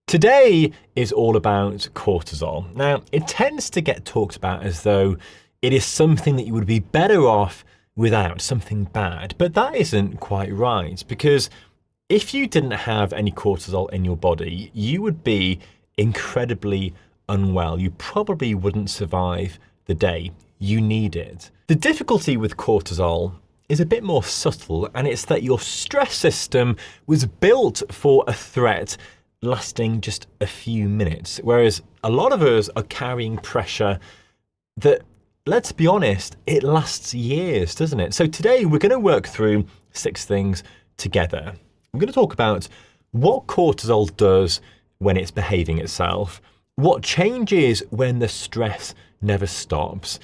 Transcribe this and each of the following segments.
Today is all about cortisol. Now, it tends to get talked about as though it is something that you would be better off without, something bad, but that isn't quite right, because if you didn't have any cortisol in your body, you would be incredibly unwell. You probably wouldn't survive the day. You need it. The difficulty with cortisol is a bit more subtle, and it's that your stress system was built for a threat lasting just a few minutes, whereas a lot of us are carrying pressure that, let's be honest, it lasts years, doesn't it? So today we're going to work through 6 things together. We're going to talk about what cortisol does when it's behaving itself, what changes when the stress never stops,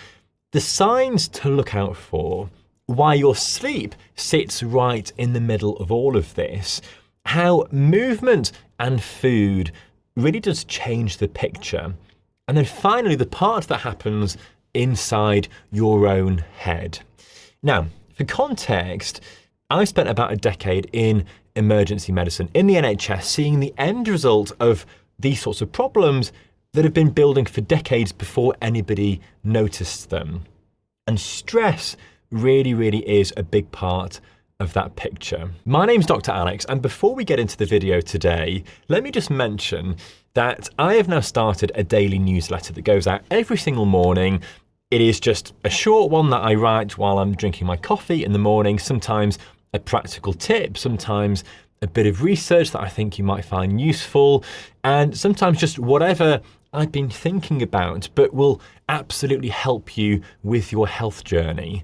the signs to look out for, why your sleep sits right in the middle of all of this, how movement and food really does change the picture, and then finally the part that happens inside your own head. Now, for context, I spent about a decade in emergency medicine in the NHS, seeing the end result of these sorts of problems that have been building for decades before anybody noticed them. And stress really is a big part of that picture. My name's Dr. Alex, and before we get into the video today, let me just mention that I have now started a daily newsletter that goes out every single morning. It is just a short one that I write while I'm drinking my coffee in the morning, sometimes a practical tip, sometimes a bit of research that I think you might find useful, and sometimes just whatever I've been thinking about, but will absolutely help you with your health journey.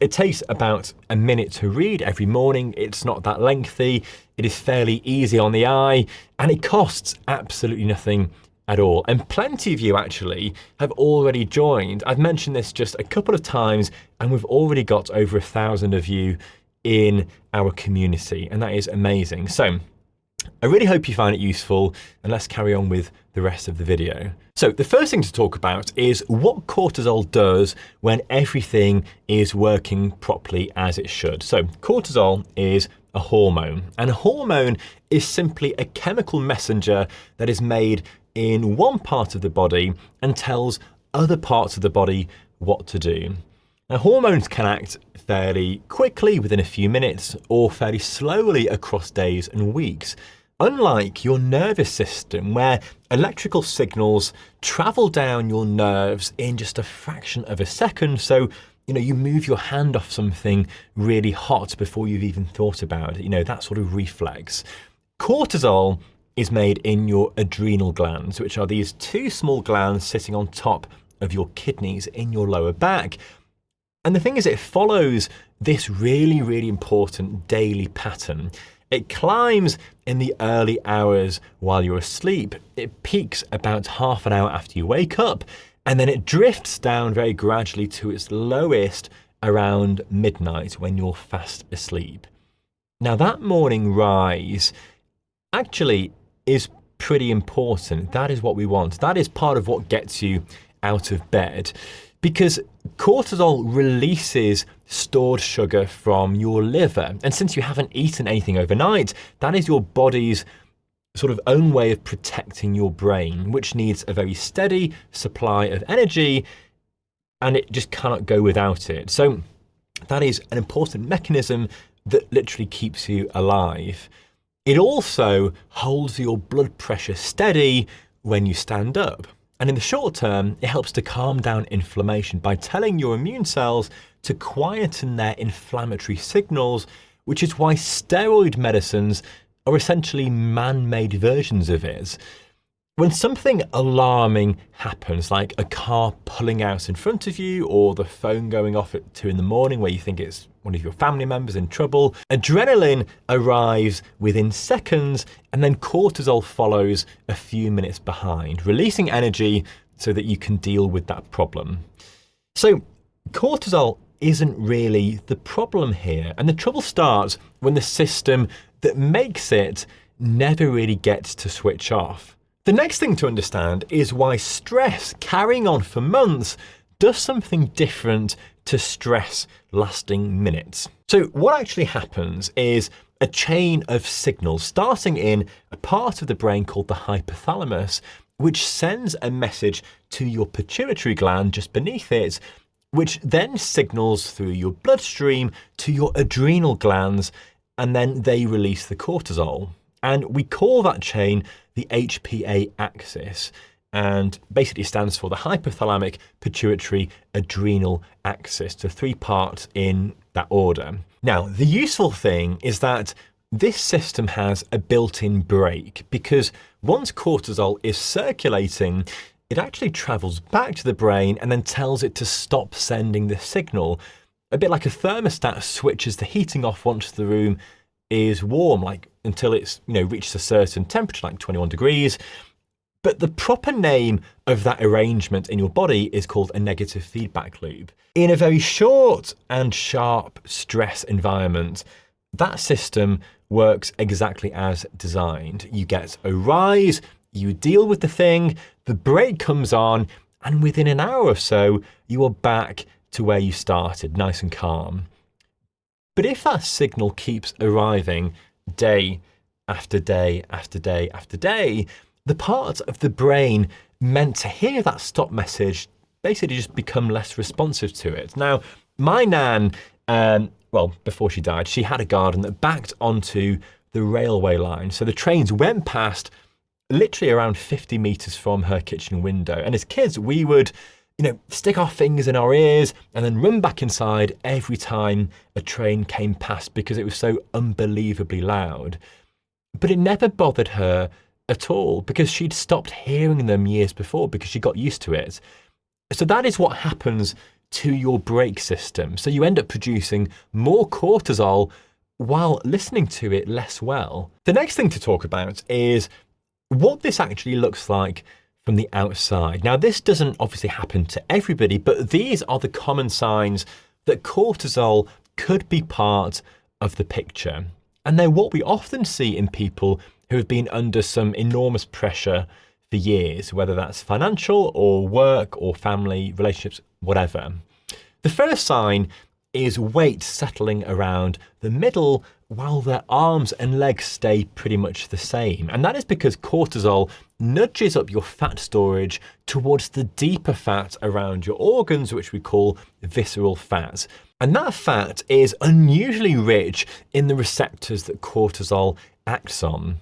It takes about a minute to read every morning. It's not that lengthy. It is fairly easy on the eye, and it costs absolutely nothing at all. And plenty of you actually have already joined. I've mentioned this just a couple of times, and we've already got over 1,000 of you in our community, and that is amazing. So I really hope you find it useful, and let's carry on with the rest of the video. So the first thing to talk about is what cortisol does when everything is working properly as it should. So cortisol is a hormone, and a hormone is simply a chemical messenger that is made in one part of the body and tells other parts of the body what to do. Now, hormones can act fairly quickly within a few minutes or fairly slowly across days and weeks. Unlike your nervous system, where electrical signals travel down your nerves in just a fraction of a second, so you move your hand off something really hot before you've even thought about it, that sort of reflex. Cortisol is made in your adrenal glands, which are these 2 small glands sitting on top of your kidneys in your lower back. And the thing is, it follows this really important daily pattern. It climbs in the early hours while you're asleep. It peaks about half an hour after you wake up, and then it drifts down very gradually to its lowest around midnight when you're fast asleep. Now, that morning rise actually is pretty important. That is what we want. That is part of what gets you out of bed, because cortisol releases stored sugar from your liver. And since you haven't eaten anything overnight, that is your body's sort of own way of protecting your brain, which needs a very steady supply of energy, and it just cannot go without it. So that is an important mechanism that literally keeps you alive. It also holds your blood pressure steady when you stand up. And in the short term, it helps to calm down inflammation by telling your immune cells to quieten their inflammatory signals, which is why steroid medicines are essentially man-made versions of it. When something alarming happens, like a car pulling out in front of you or the phone going off at 2 a.m. where you think it's one of your family members in trouble, adrenaline arrives within seconds, and then cortisol follows a few minutes behind, releasing energy so that you can deal with that problem. So cortisol isn't really the problem here, and the trouble starts when the system that makes it never really gets to switch off. The next thing to understand is why stress carrying on for months does something different to stress lasting minutes. So what actually happens is a chain of signals starting in a part of the brain called the hypothalamus, which sends a message to your pituitary gland just beneath it, which then signals through your bloodstream to your adrenal glands, and then they release the cortisol. And we call that chain the HPA axis, and basically stands for the hypothalamic pituitary adrenal axis, so 3 parts in that order. Now, the useful thing is that this system has a built-in brake, because once cortisol is circulating, it actually travels back to the brain and then tells it to stop sending the signal. A bit like a thermostat switches the heating off once the room is warm, like until it's reaches a certain temperature, like 21 degrees. But the proper name of that arrangement in your body is called a negative feedback loop. In a very short and sharp stress environment, that system works exactly as designed. You get a rise, you deal with the thing, the brake comes on, and within an hour or so, you are back to where you started, nice and calm. But if that signal keeps arriving day after day after day after day, the parts of the brain meant to hear that stop message basically just become less responsive to it. Now, my nan, before she died, she had a garden that backed onto the railway line. So the trains went past literally around 50 meters from her kitchen window. And as kids, we would, stick our fingers in our ears and then run back inside every time a train came past because it was so unbelievably loud. But it never bothered her at all because she'd stopped hearing them years before because she got used to it. So that is what happens to your brake system. So you end up producing more cortisol while listening to it less well. The next thing to talk about is what this actually looks like from the outside. Now, this doesn't obviously happen to everybody, but these are the common signs that cortisol could be part of the picture. And they're what we often see in people who have been under some enormous pressure for years, whether that's financial or work or family, relationships, whatever. The first sign is weight settling around the middle while their arms and legs stay pretty much the same. And that is because cortisol nudges up your fat storage towards the deeper fat around your organs, which we call visceral fat. And that fat is unusually rich in the receptors that cortisol acts on.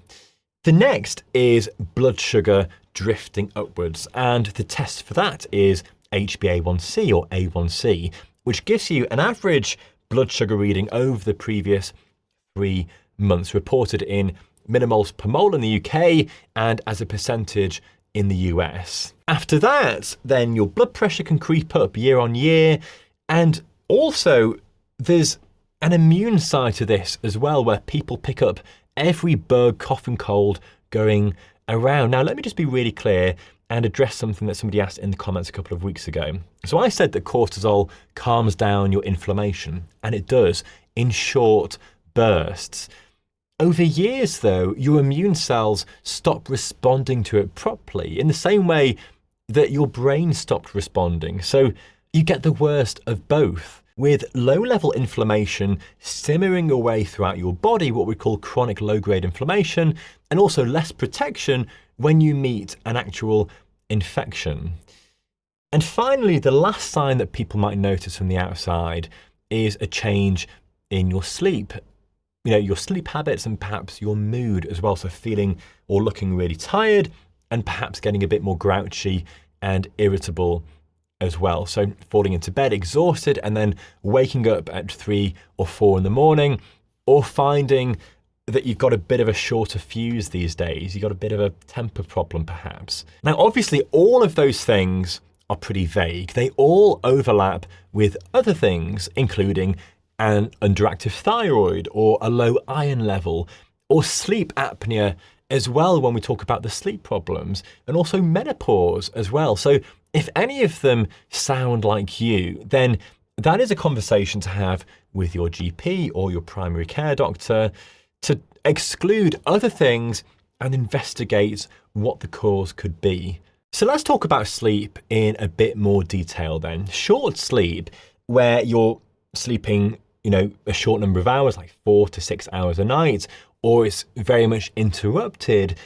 The next is blood sugar drifting upwards, and the test for that is HbA1c or A1c, which gives you an average blood sugar reading over the previous 3 months, reported in millimoles per mole in the UK and as a percentage in the US. After that, then your blood pressure can creep up year on year, and also there's an immune side to this as well, where people pick up every bug, cough and cold going around. Now, let me just be really clear and address something that somebody asked in the comments a couple of weeks ago. So I said that cortisol calms down your inflammation, and it does in short bursts. Over years, though, your immune cells stop responding to it properly in the same way that your brain stopped responding. So you get the worst of both, with low-level inflammation simmering away throughout your body, what we call chronic low-grade inflammation, and also less protection when you meet an actual infection. And finally, the last sign that people might notice from the outside is a change in your sleep. Your sleep habits and perhaps your mood as well. So feeling or looking really tired and perhaps getting a bit more grouchy and irritable as well. So falling into bed exhausted and then waking up at 3 or 4 in the morning, or finding that you've got a bit of a shorter fuse these days. You've got a bit of a temper problem perhaps. Now, obviously, all of those things are pretty vague. They all overlap with other things, including an underactive thyroid or a low iron level or sleep apnea as well when we talk about the sleep problems, and also menopause as well. So if any of them sound like you, then that is a conversation to have with your GP or your primary care doctor to exclude other things and investigate what the cause could be. So let's talk about sleep in a bit more detail then. Short sleep, where you're sleeping a short number of hours, like 4 to 6 hours a night, or it's very much interrupted,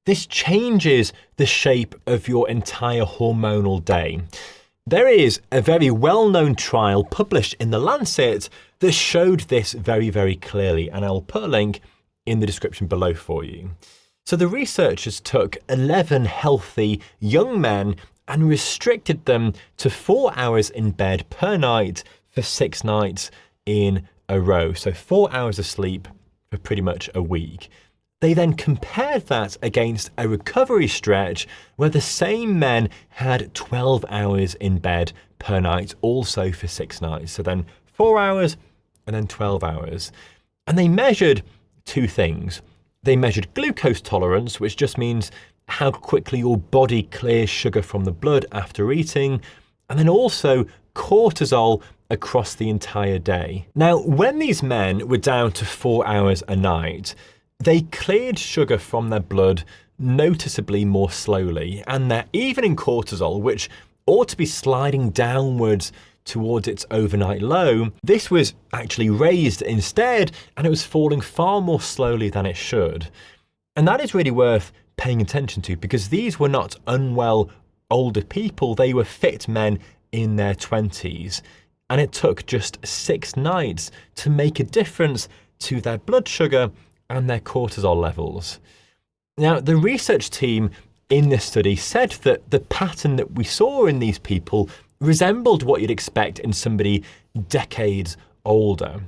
this changes the shape of your entire hormonal day. There is a very well-known trial published in The Lancet that showed this very, very clearly, and I'll put a link in the description below for you. So the researchers took 11 healthy young men and restricted them to 4 hours in bed per night for 6 nights in a row. So 4 hours of sleep for pretty much a week. They then compared that against a recovery stretch where the same men had 12 hours in bed per night, also for 6 nights. So then 4 hours and then 12 hours. And they measured 2 things. They measured glucose tolerance, which just means how quickly your body clears sugar from the blood after eating, and then also cortisol across the entire day. Now, when these men were down to 4 hours a night, they cleared sugar from their blood noticeably more slowly, and their evening cortisol, which ought to be sliding downwards towards its overnight low, this was actually raised instead, and it was falling far more slowly than it should. And that is really worth paying attention to, because these were not unwell older people, they were fit men in their 20s. And it took just 6 nights to make a difference to their blood sugar and their cortisol levels. Now, the research team in this study said that the pattern that we saw in these people resembled what you'd expect in somebody decades older.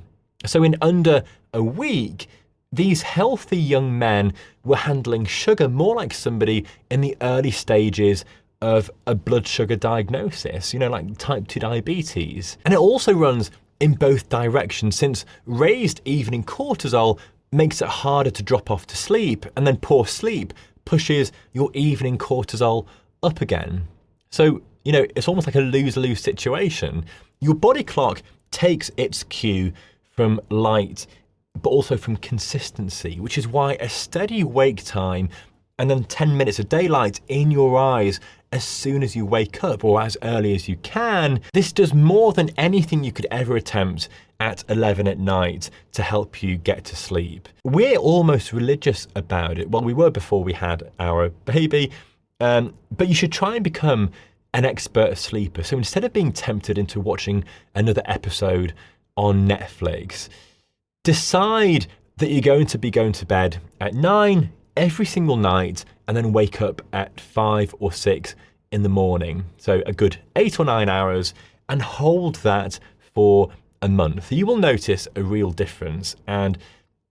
So in under a week, these healthy young men were handling sugar more like somebody in the early stages of a blood sugar diagnosis, like type 2 diabetes. And it also runs in both directions, since raised evening cortisol makes it harder to drop off to sleep, and then poor sleep pushes your evening cortisol up again. So, it's almost like a lose-lose situation. Your body clock takes its cue from light, but also from consistency, which is why a steady wake time and then 10 minutes of daylight in your eyes as soon as you wake up, or as early as you can, this does more than anything you could ever attempt at 11 at night to help you get to sleep. We're almost religious about it. Well, we were before we had our baby, but you should try and become an expert sleeper. So instead of being tempted into watching another episode on Netflix, decide that you're going to bed at 9 every single night, and then wake up at 5 or 6 in the morning. So a good 8 or 9 hours, and hold that for a month. You will notice a real difference, and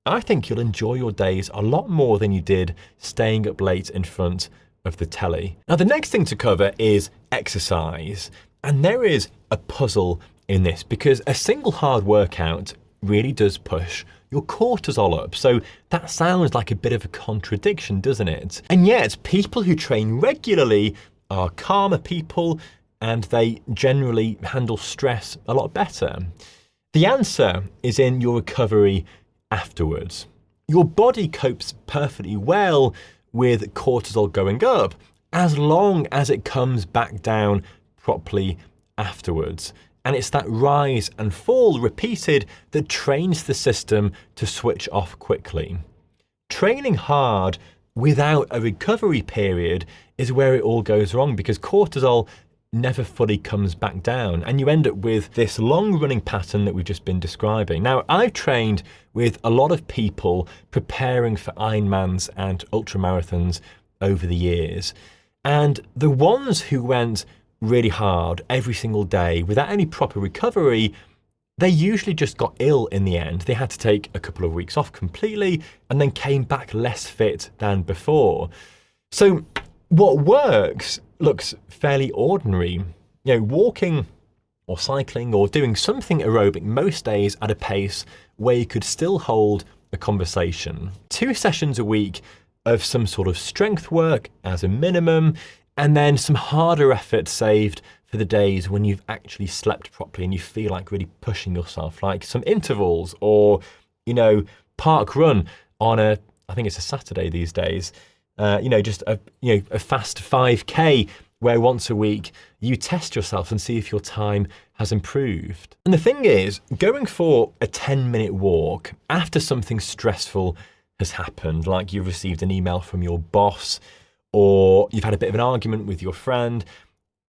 I think you'll enjoy your days a lot more than you did staying up late in front of the telly. Now, the next thing to cover is exercise, and there is a puzzle in this, because a single hard workout really does push your cortisol up. So that sounds like a bit of a contradiction, doesn't it? And yet, people who train regularly are calmer people, and they generally handle stress a lot better. The answer is in your recovery afterwards. Your body copes perfectly well with cortisol going up as long as it comes back down properly afterwards. And it's that rise and fall repeated that trains the system to switch off quickly. Training hard without a recovery period is where it all goes wrong, because cortisol never fully comes back down, and you end up with this long-running pattern that we've just been describing. Now, I've trained with a lot of people preparing for Ironmans and ultramarathons over the years, and the ones who went really hard every single day without any proper recovery, they usually just got ill in the end. They had to take a couple of weeks off completely and then came back less fit than before. So what works looks fairly ordinary. Walking or cycling or doing something aerobic most days at a pace where you could still hold a conversation. 2 sessions a week of some sort of strength work as a minimum, and then some harder effort saved for the days when you've actually slept properly and you feel like really pushing yourself, like some intervals or, park run on I think it's a Saturday these days, just a fast 5K where once a week you test yourself and see if your time has improved. And the thing is, going for a 10-minute walk after something stressful has happened, like you've received an email from your boss or you've had a bit of an argument with your friend,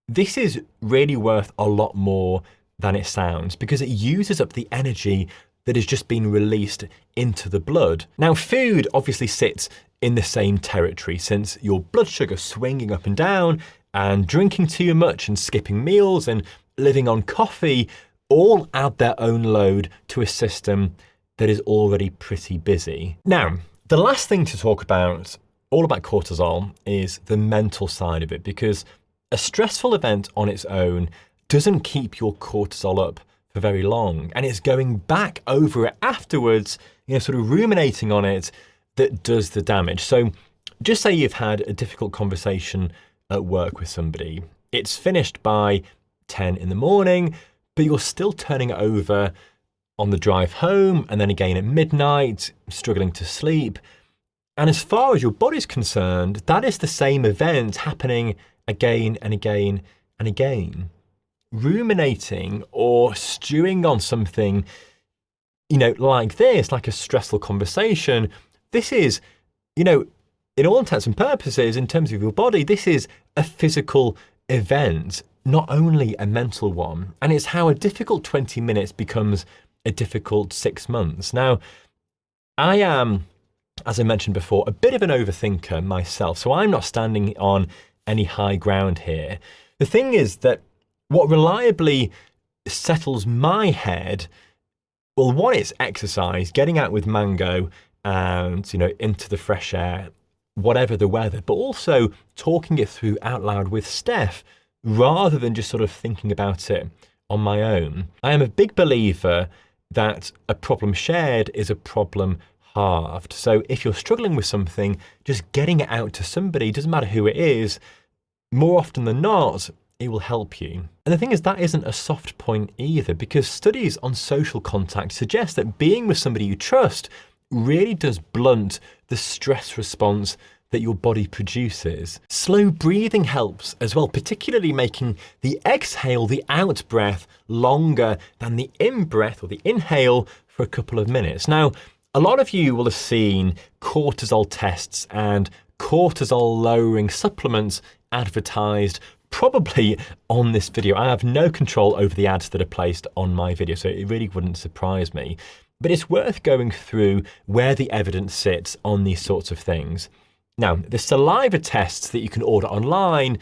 this is really worth a lot more than it sounds because it uses up the energy that has just been released into the blood. Now, food obviously sits in the same territory since your blood sugar swinging up and down and drinking too much and skipping meals and living on coffee all add their own load to a system that is already pretty busy. Now, the last thing to talk about, all about cortisol, is the mental side of it, because a stressful event on its own doesn't keep your cortisol up for very long. And it's going back over it afterwards, sort of ruminating on it, that does the damage. So just say you've had a difficult conversation at work with somebody. It's finished by 10 in the morning, but you're still turning it over on the drive home and then again at midnight, struggling to sleep. And as far as your body's concerned, that is the same event happening again and again and again. Ruminating or stewing on something, like this, like a stressful conversation, this is, in all intents and purposes, in terms of your body, this is a physical event, not only a mental one. And it's how a difficult 20 minutes becomes a difficult 6 months. Now, I am, as I mentioned before, a bit of an overthinker myself, so I'm not standing on any high ground here. The thing is that what reliably settles my head, well, one, it's exercise, getting out with Mango and, into the fresh air, whatever the weather, but also talking it through out loud with Steph rather than just sort of thinking about it on my own. I am a big believer that a problem shared is a problem halved. So if you're struggling with something, just getting it out to somebody, doesn't matter who it is, more often than not, it will help you. And the thing is, that isn't a soft point either, because studies on social contact suggest that being with somebody you trust really does blunt the stress response that your body produces. Slow breathing helps as well, particularly making the exhale, the out breath, longer than the in breath or the inhale for a couple of minutes. Now, a lot of you will have seen cortisol tests and cortisol lowering supplements advertised probably on this video. I have no control over the ads that are placed on my video, so it really wouldn't surprise me. But it's worth going through where the evidence sits on these sorts of things. Now, the saliva tests that you can order online,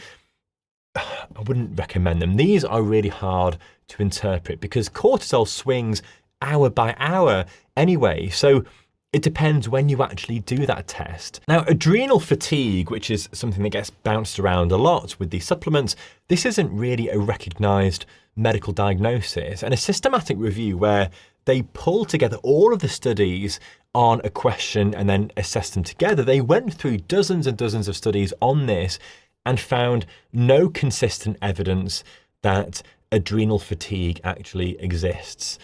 I wouldn't recommend them. These are really hard to interpret because cortisol swings hour by hour anyway. So it depends when you actually do that test. Now, adrenal fatigue, which is something that gets bounced around a lot with these supplements, this isn't really a recognized medical diagnosis. And a systematic review where they pull together all of the studies on a question and then assess them together. They went through dozens and dozens of studies on this and found no consistent evidence that adrenal fatigue actually exists.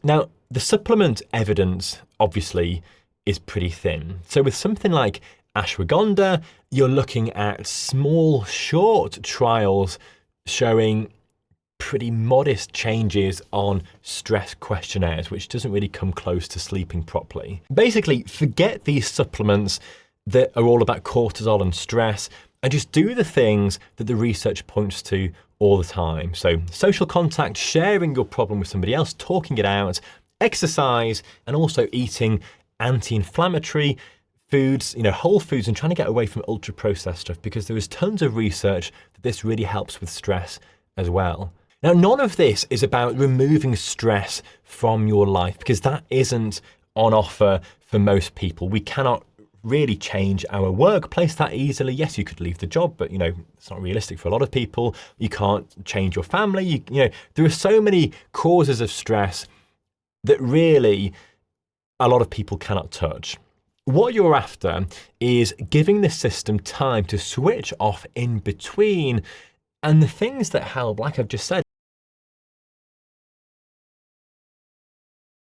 Now, the supplement evidence obviously is pretty thin. So with something like ashwagandha, you're looking at small, short trials showing pretty modest changes on stress questionnaires, which doesn't really come close to sleeping properly. Basically, forget these supplements that are all about cortisol and stress and just do the things that the research points to all the time. So social contact, sharing your problem with somebody else, talking it out, exercise, and also eating anti-inflammatory foods, whole foods, and trying to get away from ultra-processed stuff, because there is tons of research that this really helps with stress as well. Now, none of this is about removing stress from your life, because that isn't on offer for most people. We cannot really change our workplace that easily. Yes, you could leave the job, but it's not realistic for a lot of people. You can't change your family. There are so many causes of stress that really a lot of people cannot touch. What you're after is giving the system time to switch off in between. And the things that help, like I've just said,